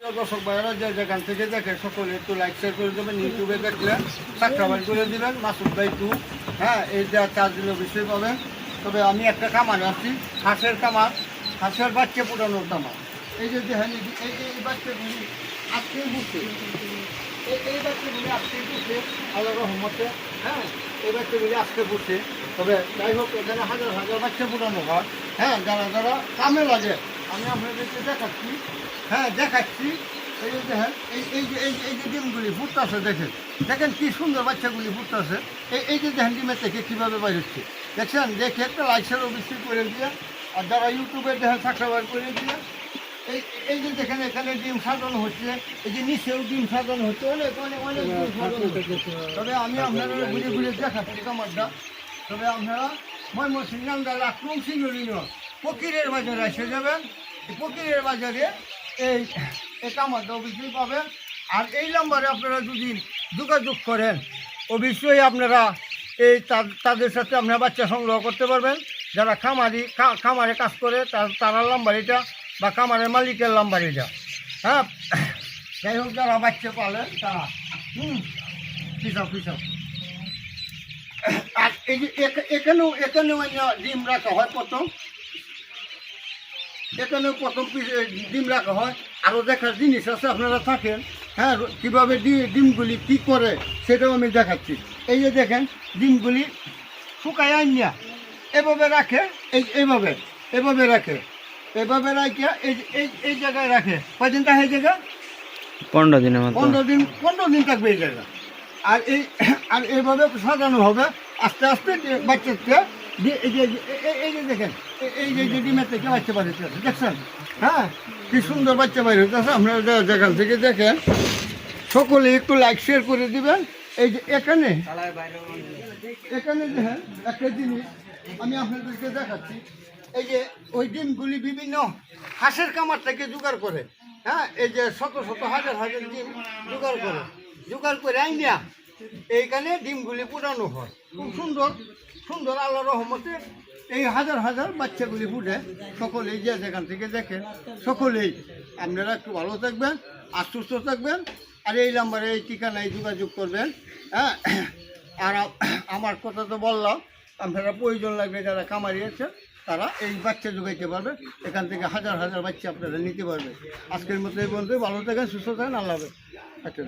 দর্শক ভাইয়েরা যে যেখান থেকে দেখে সকলে একটু লাইক শেয়ার করে দেবেন। ইউটিউবে দেখলে সাবস্ক্রাইব করে দেবেন মাসুদ ভাই 2। হ্যাঁ, এই যে চার্জ দিলে অবশ্যই পাবেন। তবে আমি একটা কামারে আছি, হাঁসের কামার, হাঁসের বাচ্চা ফুটানোর কামার। এই যে দেখেন এই বাচ্চাগুলি আজকেই বুঝছে, এই বাচ্চাগুলি আজকেই বুঝছে আল্লাহ রহমতে। হ্যাঁ, এই বাচ্চাগুলি আজকে বুঝছে। তবে যাই হোক, এখানে হাজার হাজার বাচ্চা ফুটানো হয়। হ্যাঁ, যারা যারা কামে লাগে আমি আপনাদেরকে দেখাচ্ছি। হ্যাঁ, দেখাচ্ছি। এই যে দেখেন এই যে ডিমগুলি ফুটতেছে, দেখেন দেখেন কি সুন্দর বাচ্চাগুলি ফুটতেছে। এই যে দেখেন ডিমের থেকে কীভাবে বাইর হচ্ছে দেখছেন। দেখে একটা লাইসের অবশ্যই করে দিয়ে, আর যারা ইউটিউবে দেখেন সাবস্ক্রাইব করে দিয়ে। এই যে দেখেন এখানে ডিম সাজানো হচ্ছে, এই যে নিচেও ডিম সাজানো হচ্ছে, অনেক অনেক অনেক ডিম সাজানো হচ্ছে। তবে আমি আপনারা ঘুরে ঘুরে দেখাচ্ছি কামারটা। তবে আপনারা ময়মনসিংহ নামদাল আক্রম সিংহলিন ফকিরের বাজারে এসে যাবেন। ফকিরের বাজারে এই কামারটা অবশ্যই পাবেন। আর এই নাম্বারে আপনারা যদি যোগাযোগ করেন অবশ্যই আপনারা তাদের সাথে আপনারা বাচ্চা সংগ্রহ করতে পারবেন। যারা খামারে কাজ করে তারা নাম্বার এটা, বা কামারের মালিকের নাম্বার এটা। হ্যাঁ, যাই হোক, যারা বাচ্চা পালেন তারা পিছাও। আর এই যে এখানেও ডিম রাখা হয় প্রথম, এখানেও প্রথম ডিম রাখা হয়। আরও দেখার জিনিস আছে, আপনারা থাকেন। হ্যাঁ, কীভাবে ডিমগুলি কী করে সেটাও আমি দেখাচ্ছি। এই যে দেখেন ডিমগুলি শুকায় আনিয়া এভাবে রাখে, এভাবে রাখে এই জায়গায় রাখে। কয়দিন থাকে এই জায়গা? 15 দিনের মতো। 15 দিন থাকবে এই জায়গা। আর এইভাবে সাজানো হবে আস্তে আস্তে বাচ্চাকে। এই যে দেখেন এই যে ডিমের থেকে বাচ্চা বাইরে হচ্ছে দেখছেন। হ্যাঁ, কি সুন্দর বাচ্চা বাইরে হচ্ছে। আপনারা যেখান থেকে দেখেন সকলে একটু লাইক শেয়ার করে দিবেন। এই যে এখানে দেখেন একটা জিনিস আমি আপনাদেরকে দেখাচ্ছি। এই যে ওই ডিমগুলি বিভিন্ন হাঁসের কামার থেকে জোগাড় করে। হ্যাঁ, এই যে শত শত হাজার হাজার ডিম জোগাড় করে আইনিয়া এইখানে ডিমগুলি ফুটানো হয়। খুব সুন্দর সুন্দর আল্লাহ রহমতে এই হাজার হাজার বাচ্চাগুলি ফুটে। সকলেই যে যেখান থেকে দেখেন সকলেই আপনারা একটু ভালো থাকবেন আর সুস্থ থাকবেন। আর এই নাম্বারে এই ঠিকানায় যোগাযোগ করবেন। হ্যাঁ, আর আমার কথা তো বললাম, আপনারা প্রয়োজন লাগবে যারা কামারি আছে তারা এই বাচ্চা যোগাইতে পারবে। এখান থেকে হাজার হাজার বাচ্চা আপনারা নিতে পারবে। আজকের মতো এই বন্ধু ভালো থাকেন, সুস্থ থাকেন, আল্লাহ হাফেজ। আচ্ছা।